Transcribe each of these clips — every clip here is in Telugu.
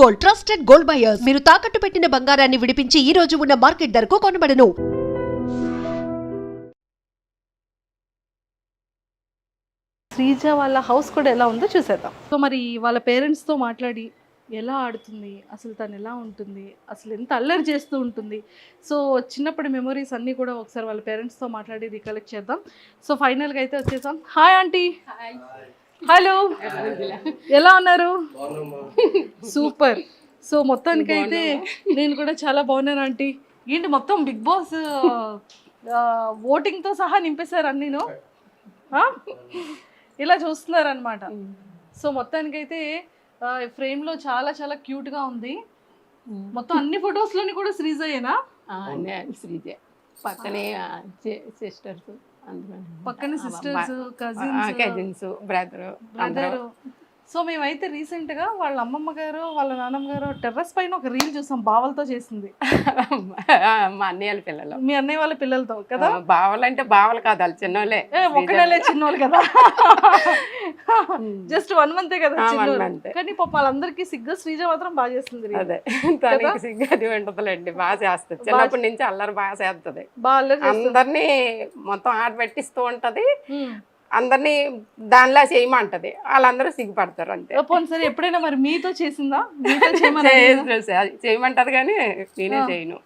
Gold, trusted gold buyers. మీరు తాకట్టు పెట్టిన బంగారాన్ని విడిపించి ఈ రోజు ఉన్న మార్కెట్ ధరకు కొనబడను. శ్రీజ వాళ్ళ హౌస్ కూడా ఎలా ఉందో చూసేద్దాం. సో మరి వాళ్ళ పేరెంట్స్తో మాట్లాడి ఎలా ఆడుతుంది, అసలు తను ఎలా ఉంటుంది, అసలు ఎంత అల్లరి చేస్తూ ఉంటుంది, సో చిన్నప్పటి మెమొరీస్ అన్నీ కూడా ఒకసారి వాళ్ళ పేరెంట్స్తో మాట్లాడి రికలెక్ట్ చేద్దాం. సో ఫైనల్గా అయితే వచ్చేసాం. Hi aunty. హలో, ఎలా ఉన్నారు? సూపర్. సో మొత్తానికైతే నేను కూడా చాలా బాగున్నాను ఆంటీ. ఏంటి మొత్తం బిగ్ బాస్ ఓటింగ్తో సహా నింపేశారు అన్నీను, ఇలా చూస్తున్నారు అనమాట. సో మొత్తానికైతే ఫ్రేమ్లో చాలా చాలా క్యూట్గా ఉంది. మొత్తం అన్ని ఫొటోస్లోని కూడా శ్రీజయేనా? శ్రీజ పక్కనే సిస్టర్స్, పక్కన సిస్టర్స్, కజిన్స్, బ్రదర్. సో మేమైతే రీసెంట్గా వాళ్ళ అమ్మమ్మ గారు వాళ్ళ నాన్నమ్మ గారు టెర్రస్ పైన ఒక రీల్ చూసాం, బావలతో చేసింది. మా అన్నయ్య పిల్లలు, మీ అన్నయ్య వాళ్ళ పిల్లలతో కదా? బావలు అంటే బావలు కాదు, వాళ్ళు చిన్నోళ్ళే, ఒకళ్ళే చిన్నోళ్ళు కదా, జస్ట్ 1 month కదా చిన్నోళ్ళు. కానీ పాప వాళ్ళందరికీ సిగ్గు, శ్రీజ మాత్రం బాగా చేస్తుంది. అదే తనకి సిగ్గు అది ఉంటుందిలేండి, బాగా చేస్తుంది. చిన్నప్పటి నుంచి అల్లరి బాగా చేస్తుంది, అందరినీ మొత్తం ఆట పెట్టిస్తూ ఉంటది, అందరినీ దానిలా చేయమంటది, వాళ్ళందరూ సిగ్గుపడతారు అంతే. సరే ఎప్పుడైనా మరి మీతో చేసిందా? చేయమంటది కానీ నేనే చేయను.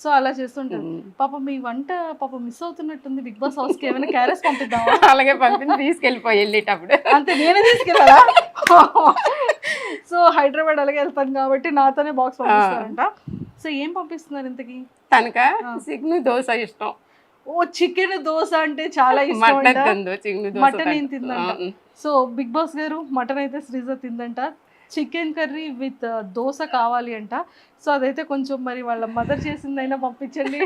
సో అలా చేస్తుంటారు. పాప మీ వంట పాప మిస్ అవుతున్నట్టుంది బిగ్ బాస్ హౌస్ కి, ఏమైనా క్యారెస్ పంపిద్దామా? అలాగే పంపించి తీసుకెళ్ళిపోయి వెళ్ళేటప్పుడు అంతే, నేనే తీసుకెళ్ళాలా? సో హైదరాబాద్ అలాగే వెళ్తాను కాబట్టి నాతోనే బాక్స్ పంపిస్తారంట. సో ఏం పంపిస్తున్నారు ఇంతకి? తనక చికెన్ దోశ ఇష్టం. ఓ, చికెన్ దోశ అంటే చాలా ఇష్టం. మటన్ ఏం తిందంట. సో బిగ్ బాస్ గారు మటన్ అయితే శ్రీజ తిందంట, చికెన్ కర్రీ విత్ దోశ కావాలి అంట. సో అదైతే కొంచెం మరి వాళ్ళ మదర్ చేసిందైనా పంపించండి,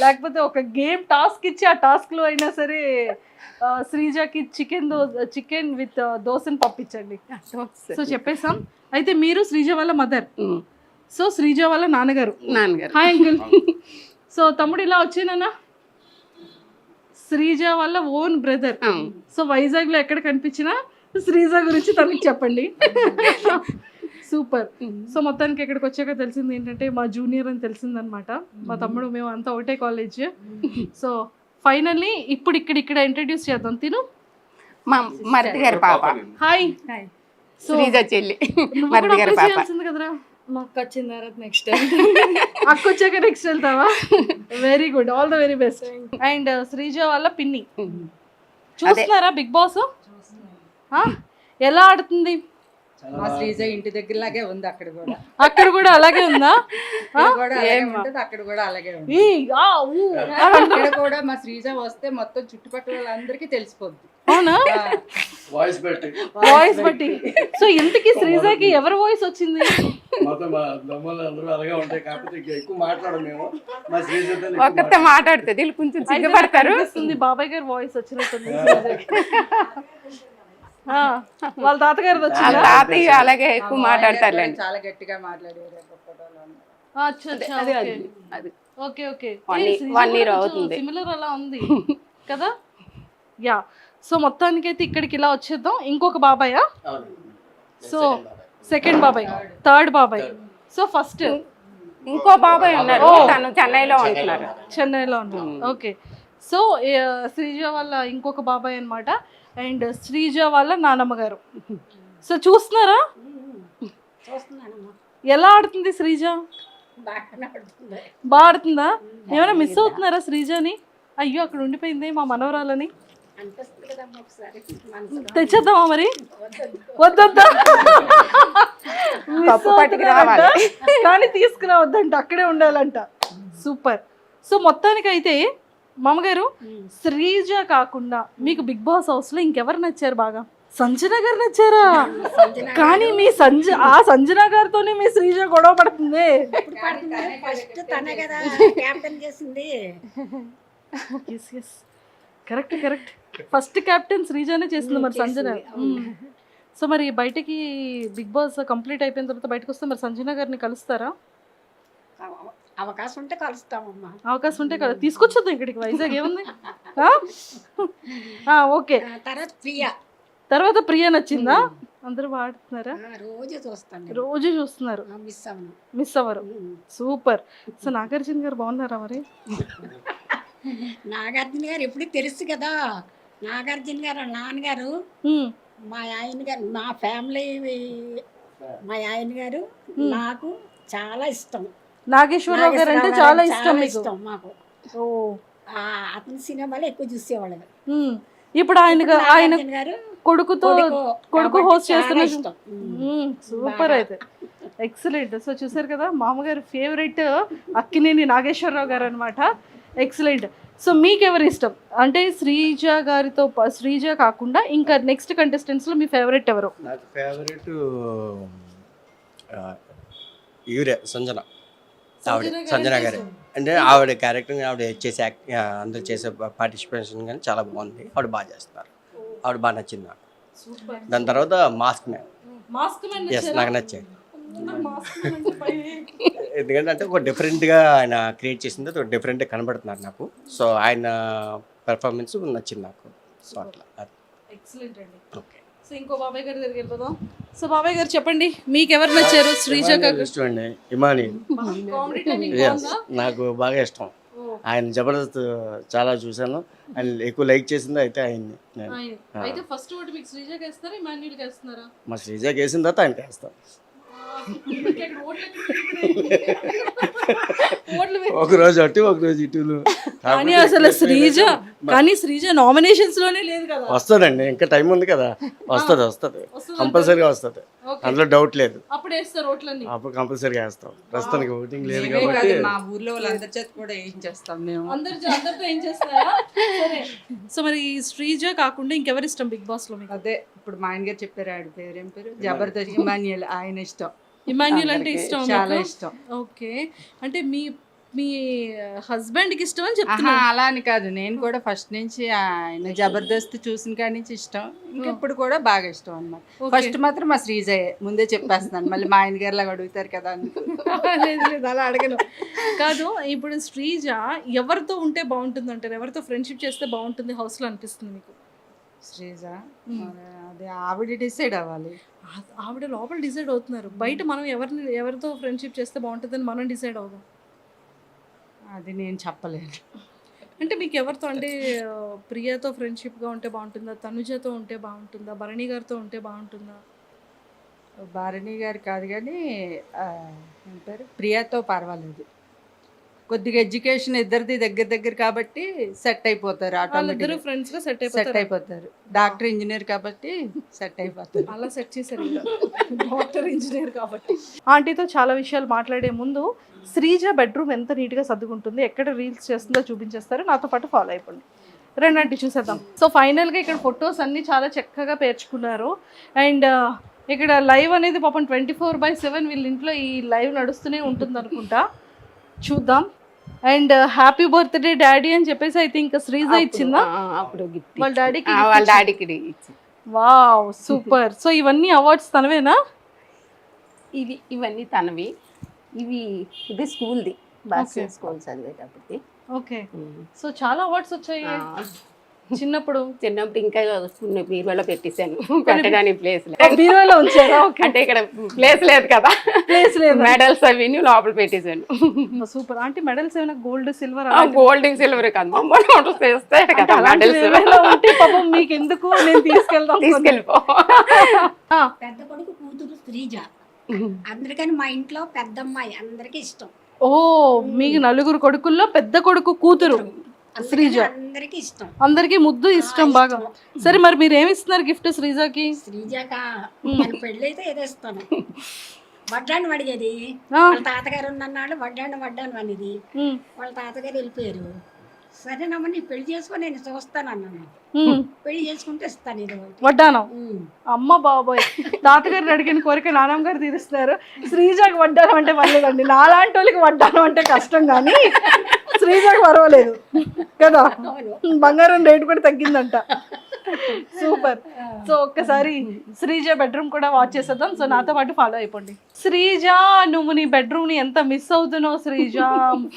లేకపోతే ఒక గేమ్ టాస్క్ ఇచ్చి ఆ టాస్క్లో అయినా సరే శ్రీజకి చికెన్ విత్ దోశని పంపించండి. సో చెప్పేసాం. అయితే మీరు శ్రీజ వాళ్ళ మదర్, సో శ్రీజ వాళ్ళ నాన్నగారు. Hi uncle. సో తమ్ముడు ఇలా వచ్చేనా? శ్రీజ వాళ్ళ ఓన్ బ్రదర్. సో వైజాగ్లో ఎక్కడ కనిపించినా శ్రీజ గురించి తనకి చెప్పండి. సూపర్. సో మొత్తానికి ఎక్కడికి వచ్చాక తెలిసింది ఏంటంటే మా జూనియర్ అని తెలిసిందనమాట. మా తమ్ముడు, మేము అంతా ఒకటే కాలేజ్. సో ఫైనల్లీ ఇప్పుడు ఇక్కడ ఇంట్రడ్యూస్ చేద్దాం. తిను మా మరిది గారి పాప. హాయ్. శ్రీజ చెల్లి, మరిది గారి పాప. కదరా, మాకు వచ్చిన తర్వాత నెక్స్ట్ అక్క వచ్చాక నెక్స్ట్ వెళ్తావా? Very good, all the very best. And Sreeja వాళ్ళ పిన్ని. చూస్తున్నారా బిగ్ బాస్? ఎలా ఆడుతుంది? మా శ్రీజ ఇంటి దగ్గర లాగే ఉంది, అక్కడ కూడా అలాగే ఉందా? అక్కడ కూడా అలాగే ఉంది. ఇక్కడ కూడా మా శ్రీజ వస్తే మొత్తం చుట్టుపక్కల వాళ్ళందరికీ తెలిసిపోద్ది. అవునా? వాయిస్ బట్టి. సో ఇంతకీ శ్రీజకి ఎవరి వాయిస్ వచ్చింది? ఒక్కతే మాట్లాడుతుంది, కొంచెం సిగ్గుపడతారు. బాబాయ్ గారు వాయిస్ వచ్చినట్టుంది. వాళ్ళ తాతగారు వచ్చింది, తాతయ్య అలాగే ఎక్కువ మాట్లాడతారు, చాలా గట్టిగా మాట్లాడారు. ఓకే ఓకే, 1 year అవుతుంది, సిమిలర్ అలా ఉంది కదా. యా. సో మొత్తానికైతే ఇక్కడికి ఇలా వచ్చేద్దాం. ఇంకొక బాబాయా? సో సెకండ్ బాబాయ్, థర్డ్ బాబాయ్. సో ఫస్ట్ ఇంకో బాబాయ్ ఉన్నారు, తను చెన్నైలో ఉంటున్నారు. చెన్నైలో ఉన్నారు. ఓకే. సో శ్రీజ వాళ్ళ ఇంకొక బాబాయ్ అనమాట, అండ్ శ్రీజ వాళ్ళ నానమ్మ గారు. సో చూస్తున్నారా ఎలా ఆడుతుంది శ్రీజ? బాగా ఆడుతుందా? ఏమైనా మిస్ అవుతున్నారా శ్రీజని? అయ్యో అక్కడ ఉండిపోయింది మా మనవరాలని. తెచ్చేద్దామా మరి? వద్దా, కానీ తీసుకురావద్దంట, అక్కడే ఉండాలంట. సూపర్. సో మొత్తానికైతే మామగారు, శ్రీజ కాకుండా మీకు బిగ్ బాస్ హౌస్ లో ఇంకెవరు నచ్చారు బాగా? సంజన గారు నచ్చారా? కానీ మీ సంజన గారితోనే మీ శ్రీజ గొడవ పడుతుంది. కరెక్ట్. ఫస్ట్ కెప్టెన్ శ్రీజానే చేసింది మరి సంజన. సో మరి బయటకి బిగ్ బాస్ కంప్లీట్ అయిపోయిన తర్వాత బయటకు వస్తే మరి సంజన గారిని కలుస్తారా? అవకాశం ఉంటే కలుస్తామమ్మా. అవకాశం ఉంటే తీసుకొచ్చేద్దాం ఇక్కడికి, వైజాగ్ ఏముంది. ఓకే. తర్వాత ప్రియా నచ్చిందా? అందరూ వాడుతున్నారా? రోజు చూస్తాను రోజు చూస్తున్నారు, మిస్ అవును మిస్ అవ్వరు. సూపర్. సో నాగార్జున గారు బాగున్నారా మరి? నాగార్జున గారు ఎప్పుడు తెలుసు కదా, నాగార్జున గారు వాళ్ళ నాన్నగారు ఉమ్, మా ఆయన గారు మా ఫ్యామిలీ, మా ఆయన గారు నాకు చాలా ఇష్టం. నాగేశ్వరరావు గారు అంటే చాలా ఇష్టం మీకు? ఇష్టం మాకు. ఓ, అతని సినిమాలు ఎక్కువ చూసేవాళ్ళం. ఉమ్. ఇప్పుడు ఆయన నాగార్జున గారు కొడుకు కాబట్టి హోస్ట్ చాలా చేస్తున్న ఇష్టం. సూపర్. అయితే ఎక్సలెంట్. సో చూసారు కదా మామగారు ఫేవరెట్ అక్కినేని నాగేశ్వరరావు గారు అనమాట. ఎక్సలెంట్. సో మీకు ఎవరు ఇష్టం అంటే శ్రీజ గారితో శ్రీజ కాకుండా ఇంకా నెక్స్ట్ కంటెస్టెంట్స్ లో మీ ఫేవరెట్ ఎవరు? నాకు ఫేవరెట్ యూరియా సంజన, ఆవిడ సంజన గారు. అంటే ఆవిడ క్యారెక్టర్, ఆవిడ చేసే అందరు చేసే పార్టిసిపేషన్ కానీ చాలా బాగుంది. ఆవిడ బాగా చేస్తున్నారు, ఆవిడ బాగా నచ్చింది నాకు. దాని తర్వాత మాస్క్ మ్యాన్, ఎస్ నాకు నచ్చాయి. ఎందుకంటే ఒక డిఫరెంట్గా ఆయన క్రియేట్ చేసింది, ఒక డిఫరెంట్గా కనబడుతున్నారు నాకు. సో ఆయన పెర్ఫార్మెన్స్ నచ్చింది నాకు. సో అట్లా ఎక్సలెంట్ అండి. ఓకే. సో ఇంకో బాబాయ్ గారి దగ్గరికి వెళ్ళిపోదాం. సో బాబాయ్ గారు చెప్పండి, మీకు ఎవరు నచ్చారు? శ్రీజ ఇష్టం అండి, ఇమాని. Yes, నాకు బాగా ఇష్టం. ఆయన జబర్దస్త్ చాలా చూశాను, ఆయన ఎక్కువ లైక్ చేసింది అయితే ఆయన్ని. నేను అయితే ఫస్ట్ ఓటు మీకు శ్రీజకి వేస్తారా, ఇమాన్యుల్కి వేస్తున్నారా? మా శ్రీజాకి వేసిన తర్వాత ఆయనకి వేస్తాను. ఒక రోజు అటు ఒక రోజు ఇటులు. కానీ అసలు శ్రీజ నామినేషన్స్ లోనే లేదు కదా. వస్తుందండి, ఇంకా టైం ఉంది కదా. వస్తుంది కంపల్సరీగా వస్తుంది, అందులో డౌట్ లేదు. అప్పుడు వేస్తారు ఓట్లన్నీ, అప్పుడు కంపల్సరీగా వేస్తాం. ప్రస్తుతానికి ఓటింగ్ లేదు మేమే కాబట్టి కాదు, మా ఊర్లో వాళ్ళందరి చేత కూడా ఏం చేస్తాం మేము. అందరితో ఏం చేస్తారా? సరే. సో మరి శ్రీజ కాకుండా ఇంకెవరు ఇష్టం బిగ్ బాస్ లో మీకు? అదే ఇప్పుడు మా ఆయన గారు చెప్పారు, ఆడి పేరు ఏం పేరు, జబర్దస్త్ ఇమాన్యుయల్. ఆయన ఇష్టం, ఇమాన్యుల్ అంటే ఇష్టం, చాలా ఇష్టం. ఓకే. అంటే మీ హస్బెండ్ కి ఇష్టం అని ఆహా, చెప్తున్నా? అలా అని కాదు, నేను కూడా ఫస్ట్ నుంచి ఆయన జబర్దస్త్ చూసిన కాడి నుంచి ఇష్టం, ఇంకా ఇప్పుడు కూడా బాగా ఇష్టం అన్నమాట. ఫస్ట్ మాత్రం మా శ్రీజయే, ముందే చెప్పేస్తున్నాను, మళ్ళీ మా ఆయన గారు లాగా అడుగుతారు కదా అందుకు. లేదు అలా అడగను. కాదు, ఇప్పుడు శ్రీజ ఎవరితో ఉంటే బాగుంటుంది అంటారు? ఎవరితో ఫ్రెండ్షిప్ చేస్తే బాగుంటుంది హౌస్ లో అనిపిస్తుంది మీకు? శ్రీజ అది ఆవిడ డిసైడ్ అవ్వాలి. ఆవిడ లోపల డిసైడ్ అవుతున్నారు, బయట మనం ఎవరితో ఫ్రెండ్షిప్ చేస్తే బాగుంటుందని మనం డిసైడ్ అవుదాం. అది నేను చెప్పలేను. అంటే మీకు ఎవరితో, అంటే ప్రియతో ఫ్రెండ్షిప్గా ఉంటే బాగుంటుందా, తనుజతో ఉంటే బాగుంటుందా, భరణి గారితో ఉంటే బాగుంటుందా? భారణి గారు కాదు కానీ ఏం పేరు, ప్రియాతో పర్వాలేదు. కొద్దిగా ఎడ్యుకేషన్ ఇద్దరిది దగ్గర కాబట్టి సెట్ అయిపోతారు, వాళ్ళిద్దరు ఫ్రెండ్స్ గా సెట్ అయిపోతారు. డాక్టర్ ఇంజనీర్ కాబట్టి సెట్ అయిపోతారు. అలా సెట్ చేశారు, డాక్టర్ ఇంజనీర్ కాబట్టి. ఆంటీతో చాలా విషయాలు మాట్లాడే ముందు శ్రీజ బెడ్రూమ్ ఎంత నీట్గా సర్దుకుంటుంది, ఎక్కడ రీల్స్ చేస్తుందో చూపించేస్తారు, నాతో పాటు ఫాలో అయిపోండి. రెండంటి చూసేద్దాం. సో ఫైనల్గా ఇక్కడ ఫొటోస్ అన్నీ చాలా చక్కగా పేర్చుకున్నారు. అండ్ ఇక్కడ లైవ్ అనేది పాపం 24/7 వీళ్ళ ఇంట్లో ఈ లైవ్ నడుస్తూనే ఉంటుంది అనుకుంటా, చూద్దాం. అండ్ హ్యాపీ బర్త్డే డాడీ అని చెప్పేసి అయితే ఇంకా శ్రీజ ఇచ్చిందా అప్పుడు వాళ్ళ డాడీకి? వాళ్ళ డాడీకి ఇచ్చి. Wow, super. సో ఇవన్నీ అవార్డ్స్ తనవేనా? ఇవన్నీ తనవి. ఇది స్కూల్ది, బాస్కెట్ స్కూల్ చదివేటప్పటికి. ఓకే. సో చాలా అవార్డ్స్ వచ్చాయి చిన్నప్పుడు. ఇంకా బీరువాలో పెట్టేశాను, పెట్టడానికి ప్లేస్ బీరువాలో ఉంచారా? అంటే ఇక్కడ ప్లేస్ లేదు కదా, ప్లేస్ లేదు, మెడల్స్ అవి లోపల పెట్టేశాను. సూపర్. అంటే మెడల్స్ ఏమైనా గోల్డ్ సిల్వర్? గోల్డ్ సిల్వర్ కాదు, పాపం మీకు ఎందుకు, నేను తీసుకెళ్ళిపో. పెద్ద కొడుకు కూతురు శ్రీజ, అందరికని మా ఇంట్లో పెద్దమ్మాయి, అందరికి ఇష్టం. ఓ, మీకు నలుగురు కొడుకుల్లో పెద్ద కొడుకు కూతురు శ్రీజ, అందరికి ఇష్టం, అందరికి ముద్దు ఇష్టం బాగా. సరే మరి మీరు ఏమి ఇస్తున్నారు గిఫ్ట్ శ్రీజకి? శ్రీజకా మన పెళ్ళి అయితే ఏదేస్తాను, వడ్డాను అడిగేది. వాళ్ళ తాతగారు ఉన్నన్నాళ్ళు వడ్డాను అనేది, వాళ్ళ తాతగారు వెళ్ళిపోయారు. సరేనమ్మా నీ పెళ్లి చేసుకొని నేను చూస్తాను అన్నాను. పెళ్లి చేసుకుంటే ఇస్తాను ఇది వడ్డానం. అమ్మ బాబోయ్, తాతగారిని అడిగిన కోరిక నాన్నమ్మ గారు తీరుస్తున్నారు. శ్రీజకి వడ్డానం అంటే పర్లేదండి, నాలాంటి వాళ్ళకి వడ్డానం అంటే కష్టం, కానీ శ్రీజకి పర్వాలేదు కదా, బంగారం రేటు కూడా తగ్గిందంట. సూపర్. సో ఒక్కసారి శ్రీజ బెడ్రూమ్ కూడా వాచ్ చేసేద్దాం. సో నాతో పాటు ఫాలో అయిపోండి. శ్రీజ, నువ్వు నీ బెడ్రూమ్ ని ఎంత మిస్ అవుతున్నావు శ్రీజ.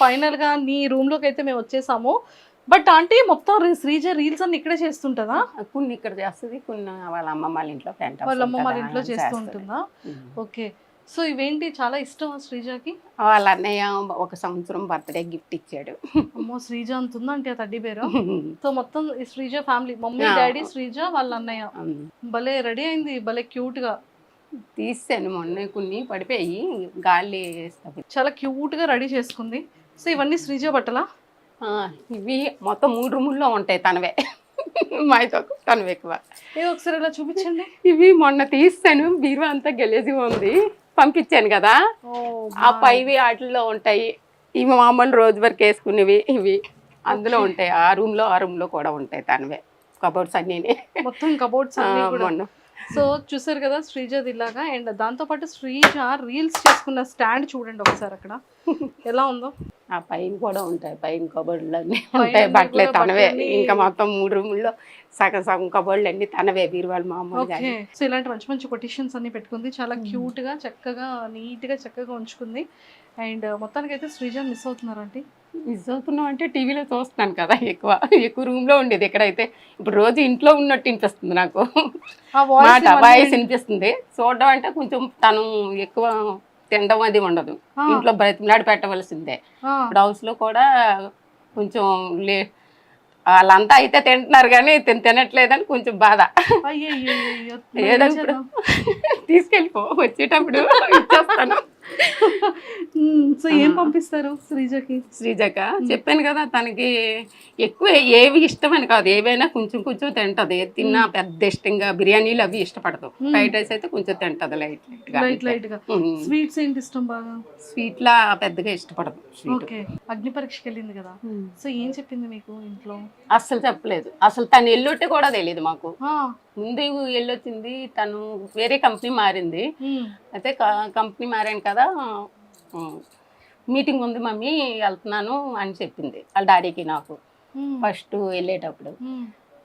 ఫైనల్ గా నీ రూమ్ లోకి అయితే మేము వచ్చేసాము. బట్ ఆంటీ మొత్తం శ్రీజ రీల్స్ అన్ని ఇక్కడే చేస్తుంటదా? కొన్ని ఇక్కడ చేస్తుంది, కొన్ని వాళ్ళ అమ్మమ్మ వాళ్ళ ఇంట్లో పెంట్ హౌస్ వాళ్ళ అమ్మ వాళ్ళ ఉంటదా, ఇంట్లో చేస్తూ చేస్తది. ఉంటుందా? ఓకే. సో ఇవేంటి చాలా ఇష్టం శ్రీజకి? వాళ్ళ అన్నయ్య 1 సంవత్సరం బర్త్డే గిఫ్ట్ ఇచ్చాడు. అమ్మో శ్రీజ అంత ఉందా అంటే ఆ తడ్డీ బేరు? సో మొత్తం ఈ Sreeja family, mummy daddy Sreeja వాళ్ళ అన్నయ్య. భలే రెడీ అయింది, భలే క్యూట్ గా. తీసాను మొన్న, కొన్ని పడిపోయి గాలి వేస్తాయి. చాలా క్యూట్ గా రెడీ చేసుకుంది. సో ఇవన్నీ శ్రీజ బట్టలా? ఇవి మొత్తం 3 రూముల్లో ఉంటాయి తనవే. మాతో తనవి ఎక్కువ. ఏ ఒకసారి ఇలా చూపించండి. ఇవి మొన్న తీస్తాను, బీరువా అంతా గెలేజిగా ఉంది, పంపించాను కదా. ఆ పైవి వాటిల్లో ఉంటాయి. ఇవి మామూలు రోజు వరకు వేసుకునేవి ఇవి అందులో ఉంటాయి. ఆ రూమ్లో కూడా ఉంటాయి తనవే కబోర్డ్స్ అన్నీ. మొత్తం కబోర్డ్స్ అన్ని కూడా. మొన్న సో చూసారు కదా శ్రీజది ఇలాగా. అండ్ దాంతోపాటు శ్రీజ రీల్స్ చేసుకున్న స్టాండ్ చూడండి ఒకసారి అక్కడ ఎలా ఉందో. ఆ పైన కూడా ఉంటాయి, పైన కబోర్డులు అన్నీ ఉంటాయి, బట్టలే తనవే. ఇంకా మొత్తం 3 రూముల్లో సగం కబోర్డులు అన్ని తనవే, బీరువాళ్ళు మామూలుగా. ఓకే. సో ఇలాంటి మంచి మంచి కొటేషన్స్ అన్ని పెట్టుకుంది, చాలా క్యూట్ గా చక్కగా నీట్ గా చక్కగా ఉంచుకుంది. అండ్ మొత్తానికి అయితే శ్రీజ మిస్ అవుతున్నారు అంటే. మిస్ అవుతున్నాం అంటే టీవీలో చూస్తున్నాను కదా, ఎక్కువ రూమ్లో ఉండేది. ఎక్కడైతే ఇప్పుడు రోజు ఇంట్లో ఉన్నట్టు వినిపిస్తుంది నాకు, మాట వాయిస్ వినిపిస్తుంది. చూడడం అంటే కొంచెం తను ఎక్కువ తినడం అది ఉండదు, ఇంట్లో బ్రతిమలాడి పెట్టవలసిందే. ఇప్పుడు హౌస్లో కూడా కొంచెం వాళ్ళంతా అయితే తింటున్నారు కానీ తినట్లేదని కొంచెం బాధ. ఏదో ఇప్పుడు తీసుకెళ్ళిపో, వచ్చేటప్పుడు ఇచ్చేస్తాను. సో ఏం పంపిస్తారు శ్రీజక? చెప్పాను కదా, తనకి ఎక్కువ ఏవి ఇష్టమని కాదు, ఏవైనా కొంచెం తింటది. తిన్నా పెద్ద ఇష్టంగా బిర్యానీలు అవి ఇష్టపడదు. ఫ్రైడ్ రైస్ అయితే కొంచెం తింటది లైట్ గా. స్వీట్స్ ఏంటి ఇష్టం బాగా? స్వీట్ లా పెద్దగా ఇష్టపడదు. ఓకే. అగ్ని పరీక్షకి వెళ్ళింది కదా, సో ఏం చెప్పింది మీకు ఇంట్లో? అస్సలు చెప్పలేదు. అసలు తను ఎల్లొట్టే కూడా తెలియదు మాకు. ముందు వెళ్ళొచ్చింది, తను వేరే కంపెనీ మారింది. అయితే కంపెనీ మారాను కదా, మీటింగ్ ఉంది మమ్మీ వెళ్తున్నాను అని చెప్పింది వాళ్ళ డాడీకి నాకు ఫస్ట్ వెళ్ళేటప్పుడు.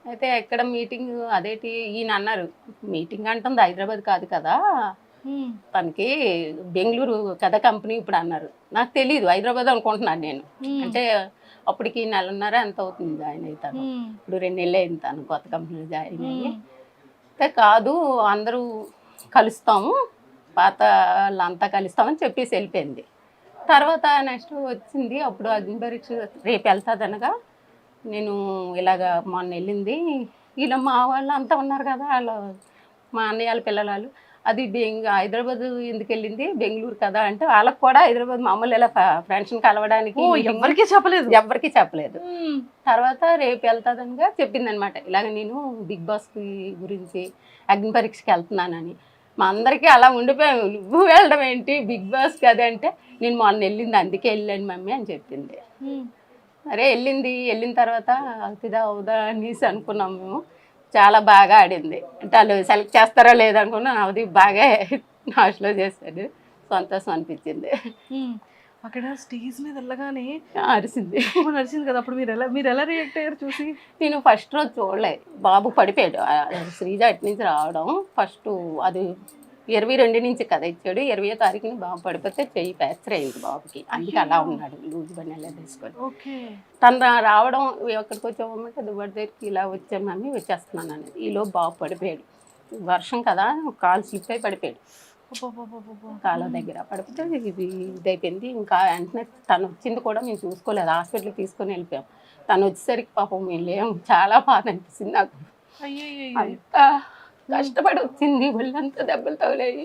అయితే ఎక్కడ మీటింగ్, అదేంటి ఈయన అన్నారు, మీటింగ్ అంటుంది హైదరాబాద్ కాదు కదా, తనకి బెంగళూరు కదా కంపెనీ ఇప్పుడు అన్నారు. నాకు తెలియదు, హైదరాబాద్ అనుకుంటున్నాను నేను. అంటే అప్పటికి 1.5 ఎంత అవుతుంది జాయిన్ అవుతాను, ఇప్పుడు 2 నెలలు అయింది తను కొత్త కంపెనీలో జాయిన్ అయ్యి. అయితే కాదు అందరూ కలుస్తాము, పాత వాళ్ళంతా కలుస్తామని చెప్పేసి వెళ్ళిపోయింది. తర్వాత నెక్స్ట్ వచ్చింది, అప్పుడు అగ్ని పరీక్ష రేపు వెళ్తుంది అనగా, నేను ఇలాగ మొన్న వెళ్ళింది, ఇలా మా వాళ్ళు అంతా ఉన్నారు కదా, వాళ్ళు మా అన్నయ్య వాళ్ళ పిల్లలు, అది హైదరాబాద్ ఎందుకు వెళ్ళింది, బెంగళూరు కదా అంటే, వాళ్ళకి కూడా హైదరాబాద్ మామూలు ఇలా ఫ్రెండ్స్ని కలవడానికి ఎవరికి చెప్పలేదు. తర్వాత రేపు వెళ్తాదనిగా చెప్పింది అనమాట. ఇలాగ నేను బిగ్ బాస్ గురించి అగ్ని పరీక్షకి వెళ్తున్నానని. మా అందరికీ అలా ఉండిపోయాము, నువ్వు వెళ్ళడం ఏంటి బిగ్ బాస్ కదా అంటే, నేను మొన్న వెళ్ళింది అందుకే వెళ్ళాను మమ్మీ అని చెప్పింది. అరే వెళ్ళిన తర్వాత అవుతుందా అవుదా అనేసి అనుకున్నాం మేము. చాలా బాగా ఆడింది. అంటే వాళ్ళు సెలెక్ట్ చేస్తారో లేదనుకున్నా, అది బాగా నాశలో చేశాడు, సంతోషం అనిపించింది. అక్కడ స్టేజ్ మీద వెళ్ళగానే అరిసింది కదా, అప్పుడు మీరు ఎలా రియాక్ట్ అయ్యారు చూసి? నేను ఫస్ట్ రోజు చూడలేదు, బాబు పడిపోయాడు. శ్రీజ అటు నుంచి రావడం ఫస్ట్, అది 22 నుంచి కదా ఇచ్చాడు, 20వ తారీఖుని బాబు పడిపోతే చెయ్యి ఫ్రాక్చర్ అయింది బాబుకి, అందుకే అలా ఉన్నాడు లూజ్ బండి అలా తీసుకొని. తను రావడం ఎక్కడికి వచ్చామంటే దువ్వడి దగ్గరికి ఇలా వచ్చాను మమ్మీ వచ్చేస్తున్నాను అనేది. ఈలో బాబు పడిపోయాడు, వర్షం కదా కాలు స్లిప్ అయి పడిపోయాడు కాళ్ళ దగ్గర. పడిపోతే ఇదైపోయింది. ఇంకా వెంటనే తను వచ్చింది కూడా మేము చూసుకోలేదు, హాస్పిటల్కి తీసుకొని వెళ్ళిపోయాం. తను వచ్చేసరికి పాపం మేము లేము, చాలా బాధ అనిపిస్తుంది నాకు. అంతా కష్టపడి వచ్చింది, ఒళ్ళంతా దెబ్బలు తగిలాయి,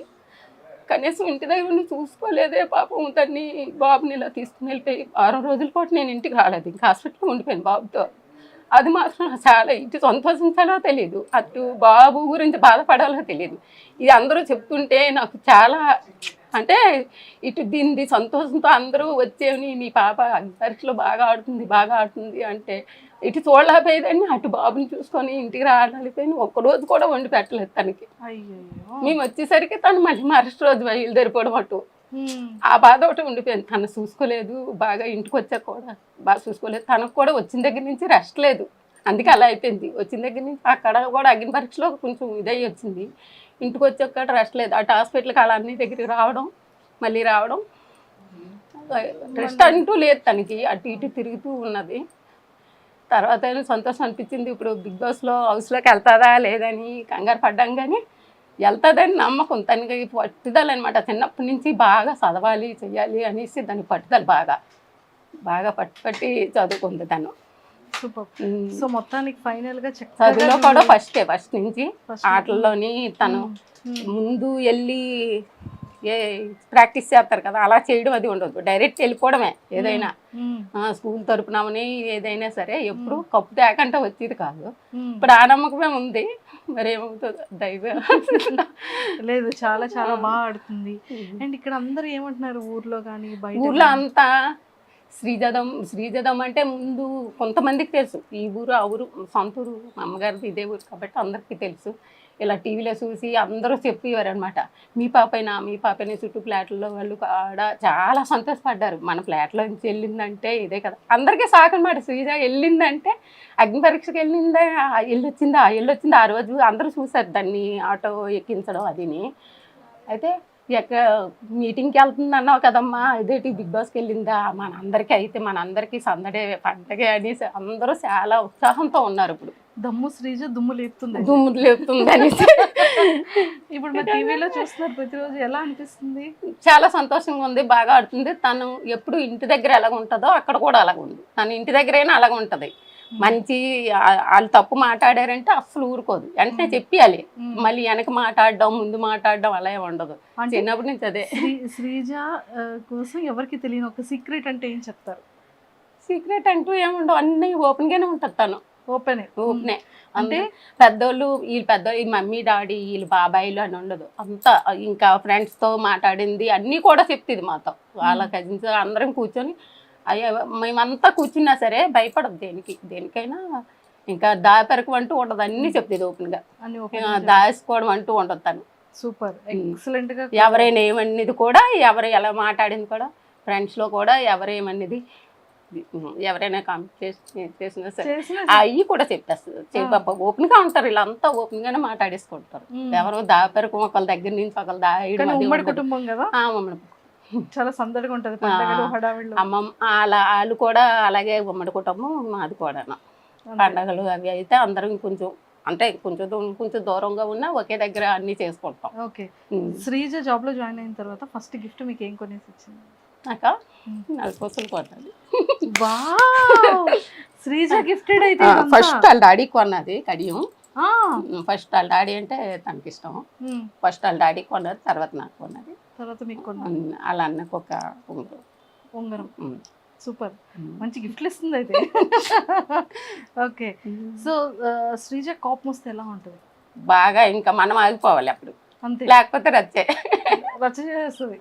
కనీసం ఇంటి దగ్గర చూసుకోలేదే పాపం. తన్ని బాబుని ఇలా తీసుకుని వెళ్ళిపోయి 6 రోజుల పాటు నేను ఇంటికి రాలేదు, ఇంకా హాస్పిటల్లో ఉండిపోయాను బాబుతో. అది మాత్రం చాలా ఇటు సంతోషించాలో తెలియదు, అటు బాబు గురించి బాధపడాలో తెలియదు. ఇది అందరూ చెప్తుంటే నాకు చాలా, అంటే ఇటు దీన్ని సంతోషంతో అందరూ వచ్చేవి, మీ పాప పరీక్షలో బాగా ఆడుతుంది అంటే ఇటు చూడలేకపోయేదాన్ని, అటు బాబుని చూసుకొని ఇంటికి రాలేకపోయింది. ఒక్కరోజు కూడా వండి పెట్టలేదు తనకి. మేము వచ్చేసరికి తను మళ్ళీ మరుసటి రోజు బయలుదేరిపోవడం అటు. ఆ బాధ ఒకటి ఉండిపోయింది, తను చూసుకోలేదు బాగా. ఇంటికి వచ్చాక కూడా బాగా చూసుకోలేదు, తనకు కూడా వచ్చిన దగ్గర నుంచి రెస్ట్ లేదు, అందుకే అలా అయిపోయింది. వచ్చిన దగ్గర నుంచి అక్కడ కూడా అగ్ని పరీక్షలో కొంచెం ఇదయ్యి వచ్చింది, ఇంటికి వచ్చాక రెస్ట్ లేదు. అటు హాస్పిటల్కి అలా అన్ని దగ్గరికి రావడం మళ్ళీ రావడం, రెస్ట్ అంటూ లేదు తనకి, అటు ఇటు తిరుగుతూ ఉన్నది. తర్వాత ఏమో సంతోషం అనిపించింది. ఇప్పుడు బిగ్ బాస్లో హౌస్లోకి వెళ్తుందా లేదని కంగారు పడ్డాం, కానీ వెళ్తుందని నమ్మకం. తనకి పట్టుదల అనమాట. చిన్నప్పటి నుంచి బాగా చదవాలి చెయ్యాలి అనేసి దాని పట్టుదల బాగా పట్టి చదువుకుంది తను. సూపర్. సో మొత్తానికి ఫైనల్ గా చదువులో కూడా ఫస్ట్ నుంచి ఆటల్లోని తను ముందు వెళ్ళి ప్రాక్టీస్ చేస్తారు కదా, అలా చేయడం అది ఉండదు. డైరెక్ట్ వెళ్ళిపోవడమే. ఏదైనా స్కూల్ తరపునమని ఏదైనా సరే ఎప్పుడు కప్పు తేకంటే వచ్చేది కాదు. ఇప్పుడు ఆ నమ్మకమే ఉంది. మరి ఏమవుతుందో దైవం. లేదు, చాలా చాలా బాగా ఆడుతుంది. అండ్ ఇక్కడ అందరూ ఏమంటున్నారు ఊర్లో కానీ బయట? ఊర్లో అంతా శ్రీజదం అంటే ముందు కొంతమందికి తెలుసు. ఈ ఊరు ఆ ఊరు సొంత ఊరు, మా అమ్మగారిది ఇదే ఊరు కాబట్టి అందరికీ తెలుసు. ఇలా టీవీలో చూసి అందరూ చెప్పేవారు అనమాట, మీ పాపైనా చుట్టూ ఫ్లాట్లలో వాళ్ళు కూడా చాలా సంతోషపడ్డారు. మన ఫ్లాట్లో నుంచి వెళ్ళిందంటే ఇదే కదా, అందరికీ షాక్ అనమాట. శ్రీజ వెళ్ళిందంటే అగ్ని పరీక్షకి వెళ్ళొచ్చిందా ఆ రోజు అందరూ చూసారు దాన్ని ఆటో ఎక్కించడం అదిని. అయితే ఎక్కడ మీటింగ్కి వెళ్తుంది అన్నావు కదమ్మా, ఇదేంటి బిగ్ బాస్కి వెళ్ళిందా, మనందరికీ సందడే పండగే అనేసి అందరూ చాలా ఉత్సాహంతో ఉన్నారు. ఇప్పుడు దమ్ము శ్రీజ దుమ్ము లేపుతుంది అనేసి ఇప్పుడు మన టీవీలో చూస్తున్నారు ప్రతిరోజు. ఎలా అనిపిస్తుంది? చాలా సంతోషంగా ఉంది. బాగా ఆడుతుంది. తను ఎప్పుడు ఇంటి దగ్గర ఎలాగ ఉంటుందో అక్కడ కూడా అలాగ ఉంది. తను ఇంటి దగ్గరైనా అలాగ ఉంటుంది. మంచి వాళ్ళు తప్పు మాట్లాడారంటే అస్సలు ఊరుకోదు, వెంటనే చెప్పాలి. మళ్ళీ వెనక మాట్లాడడం ముందు మాట్లాడడం అలా ఉండదు. చిన్నప్పటి నుంచి అదే. శ్రీజ కోసం ఎవరికి తెలియని ఒక సీక్రెట్ అంటే ఏం చెప్తారు? సీక్రెట్ అంటూ ఏముండవు, అన్నీ ఓపెన్గానే ఉంటుంది. తను ఓపెనే అంటే పెద్దోళ్ళు ఈ మమ్మీ డాడీ వీళ్ళు బాబాయిలు అని ఉండదు. అంతా ఇంకా ఫ్రెండ్స్తో మాట్లాడింది అన్నీ కూడా చెప్తుంది మాతో. వాళ్ళ కజిన్స్ అందరం కూర్చొని అయ్యో మేమంతా కూర్చున్నా సరే భయపడదు దేనికైనా. ఇంకా దాపెరకు అంటూ ఉండదు, అన్నీ చెప్తుంది ఓపెన్గా. దాచుకోవడం అంటూ ఉండదు తను. సూపర్, ఎక్సలెంట్ గా. ఎవరైనా ఏమన్నది కూడా, ఎవరు ఎలా మాట్లాడింది కూడా, ఫ్రెండ్స్లో కూడా ఎవరేమన్నది ఎవరైనా కాంపిటీషన్ చేసినా సరే అవి కూడా చెప్పేస్తుంది. ఓపెన్గా ఉంటారు, వీళ్ళంతా ఓపెన్గానే మాట్లాడేసుకుంటారు. ఎవరో దాపెరకు ఒకళ్ళ దగ్గర నుంచి ఒకళ్ళ ఉమ్మడి కుటుంబం కదా, చాలా సందడిగా ఉంటుంది పండుగలు హడావిడిలో. అమ్మమ్మ వాళ్ళు కూడా అలాగే ఉమ్మడి కుటుంబం మాది కూడా. పండగలు అవి అయితే అందరం కొంచెం దూరంగా ఉన్నా ఒకే దగ్గర అన్ని చేసుకుంటాం. ఓకే. శ్రీజ జాబ్ లో జాయిన్ అయిన తర్వాత ఫస్ట్ గిఫ్ట్ మీకు ఏం కొనేసి వచ్చింది? నాకా నలుపూసలు కొన్నది. శ్రీజ గిఫ్టెడ్ అయితే ఫస్ట్ వాళ్ళ డాడీ కొన్నది కడియం. ఫస్ట్ వాళ్ళ డాడీ అంటే తనకి ఇష్టం. ఫస్ట్ వాళ్ళ డాడీ కొన్నది, తర్వాత నాకు కొన్నది, తర్వాత మీకు అలా అన్నకు ఒక ఉంగరం. సూపర్, మంచి గిఫ్ట్లు ఇస్తుంది అయితే. ఓకే. సో శ్రీజ కోపం వస్తే ఎలా ఉంటుంది? బాగా ఇంకా మనం ఆగిపోవాలి అప్పుడు, అంతే. లేకపోతే రచ్చ చేస్తుంది,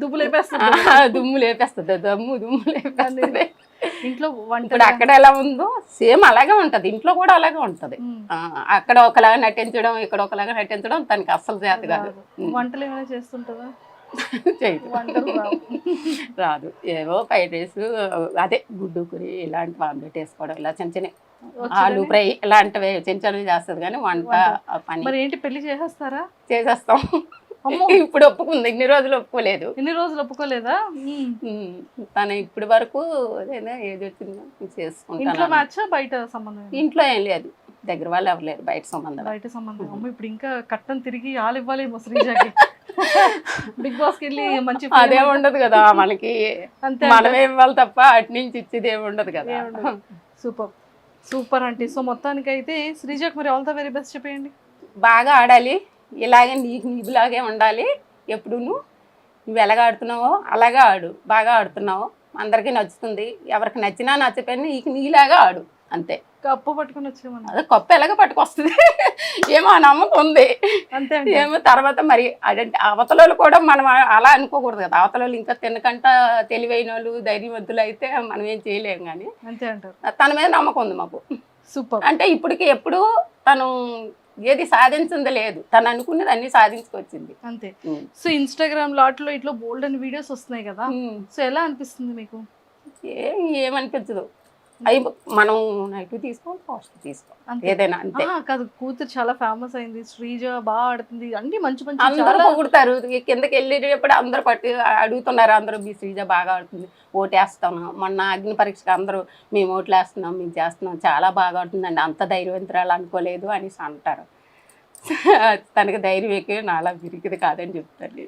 దుమ్ము లేపేస్తుంది. దుమ్ము లేపేస్తుంది. ఇంట్లో వంట ఇప్పుడు అక్కడ ఎలా ఉందో సేమ్ అలాగే ఉంటది, ఇంట్లో కూడా అలాగే ఉంటది. అక్కడ ఒకలాగా నటించడం, ఇక్కడ ఒకలాగా నటించడం తనకి అస్సలు చేత కాదు. వంటలు ఏమైనా చేస్తుంటుందా? రాదు. ఏవో ఫ్రైడ్ రైస్, అదే గుడ్డు కూరి ఇలాంటి ఆమ్లెట్ వేసుకోవడం, ఇలా చిన్న చిన్న ఆలు ఫ్రై ఇలాంటివి చిన్న చిన్నవి చేస్తుంది. కానీ వంట పని. మరి ఏంటి, పెళ్లి చేసేస్తారా? చేసేస్తాం. ఇప్పుడు ఒప్పుకుంది, ఇన్ని రోజులు ఒప్పుకోలేదు. ఇన్ని రోజులు ఒప్పుకోలేదా? తను ఇప్పటి వరకు ఏది వచ్చిందో చేసుకుంటాను. ఇంట్లో మ్యాచ్ బయట సంబంధం? ఇంట్లో ఏం లేదు, దగ్గర వాళ్ళు ఎవరు లేరు, బయట సంబంధం. అమ్మ ఇప్పుడు ఇంకా కట్టం తిరిగి ఆలు ఇవ్వాలేమో శ్రీజకి. బిగ్ బాస్కి వెళ్ళి మంచి అదే ఉండదు కదా మనకి, మనమే ఇవ్వాలి తప్ప అటు నుంచి ఇచ్చేది ఏమి ఉండదు కదా. సూపర్ అంటే. సో మొత్తానికి అయితే శ్రీజకి మరి ఆల్ ద వెరీ బెస్ట్ చెప్పేయండి. బాగా ఆడాలి, ఇలాగే నీకులాగే ఉండాలి. ఎప్పుడు నువ్వు ఎలాగ ఆడుతున్నావో అలాగే ఆడు. బాగా ఆడుతున్నావు, అందరికీ నచ్చుతుంది. ఎవరికి నచ్చినా నచ్చపోయినా నీలాగా ఆడు, అంతే. కప్పు పట్టుకుని వచ్చేమన్నా? అదే కప్పు ఎలాగ పట్టుకొస్తుంది ఏమో నమ్మకం ఉంది, అంతే. ఏమో తర్వాత మరి అదంటే అవతల కూడా మనం అలా అనుకోకూడదు కదా. అవతల ఇంకా తినకంట తెలివైన వాళ్ళు ధైర్యవంతులు అయితే మనం ఏం చేయలేము. కానీ అంతే అంటారు. తన మీద నమ్మకం ఉంది మాకు. సూపర్. అంటే ఇప్పటికి ఎప్పుడు తను ఏది సాధించింది లేదు, తను అనుకున్నది అన్ని సాధించుకొచ్చింది, అంతే. సో ఇన్స్టాగ్రామ్ లాట్లో ఇట్లా బోల్డ్ అని వీడియోస్ వస్తున్నాయి కదా, సో ఎలా అనిపిస్తుంది మీకు? ఏమనిపించదు. అవి మనం నైట్ తీసుకోవాలి, ఫాస్ట్ తీసుకోవాలి, ఏదైనా అంతే. కాదు, కూతురు చాలా ఫేమస్ అయింది, శ్రీజ బాగా ఆడుతుంది, అన్ని మంచి మంచి అందరూ పొగుడతారు. కిందకి వెళ్ళేటప్పుడు అందరూ అడుగుతున్నారు, అందరూ మీ శ్రీజ బాగా ఆడుతుంది, ఓటేస్తాను. మొన్న అగ్ని పరీక్షకు అందరూ మేము ఓట్లు వేస్తున్నాం, మేము చేస్తున్నాం, చాలా బాగా ఆడుతుందండి, అంత ధైర్యవంతురాలు అనుకోలేదు అనేసి అంటారు. తనకి ధైర్యం ఎక్కువ, నాలా విరిగిది కాదని చెప్తాను.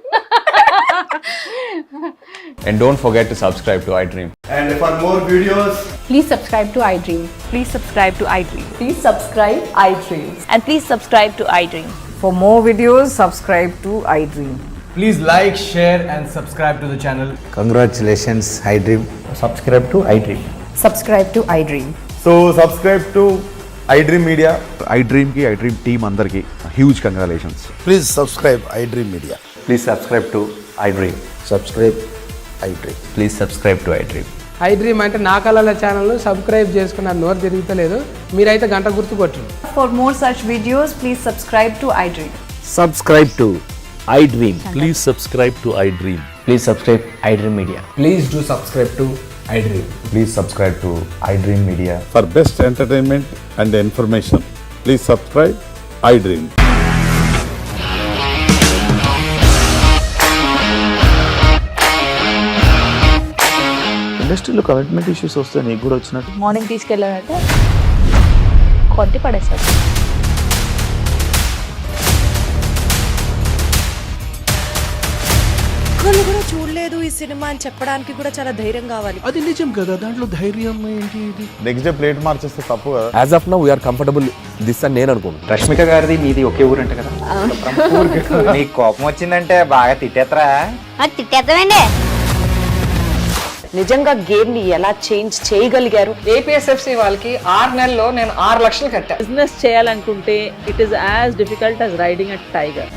And don't forget to subscribe to iDream. And for more videos, Please subscribe to iDream. Please subscribe to iDream. Please subscribe iDream. And please subscribe to iDream. For more videos, subscribe to iDream. please like, share, and subscribe to the channel. Congratulations, iDream. Subscribe to iDream. Subscribe to iDream. So subscribe to iDream Media. iDream team andarki huge congratulations. Please subscribe iDream Media. Please subscribe to iDream. Subscribe iDream. Please subscribe to iDream. iDream అంటే నా కళల ఛానల్ సబ్స్క్రైబ్ చేసుకున్న నోరు తిరుగుతలేదు, మీరైతే గంట గుర్తు కొట్టండి. For more such videos, please subscribe to iDream. Subscribe to iDream. Please subscribe to iDream. Please subscribe iDream Media. Please do subscribe to iDream. Please subscribe to iDream Media. For best entertainment and information, please subscribe iDream. ఇండస్ట్రీలో కమిట్మెంట్ ఇష్యూస్ వస్తే నీకు కూడా వచ్చినట్టు మార్నింగ్ తీసుకెళ్ళాలంటే కొట్టి పడేస్తాడు. ఒక్కళ్ళు కూడా చూడలేదు ఈ సినిమా అని చెప్పడానికి కూడా చాలా ధైర్యం కావాలి. అది నిజం కదా, దాంట్లో ధైర్యం ఏంటి? ఇది నెక్స్ట్ డే ప్లేట్ మార్చేస్తే తప్పు కదా. As of now, we are comfortable this అని నేను అనుకుంటున్నాను. రష్మిక గారిది మీది ఒకే ఊరంట కదా. నీకు కోపం వచ్చిందంటే బాగా తిట్టేత్తరా? తిట్టేద్దామండి. నిజంగా గేమ్ ని ఎలా చేంజ్ చేయగలిగారు? ఏపీఎస్ఎఫ్సి వాళ్ళకి 6 నెలల్లో నేను 6 లక్షలు కట్టా. బిజినెస్ చేయాలనుకుంటే it is as difficult as riding a tiger.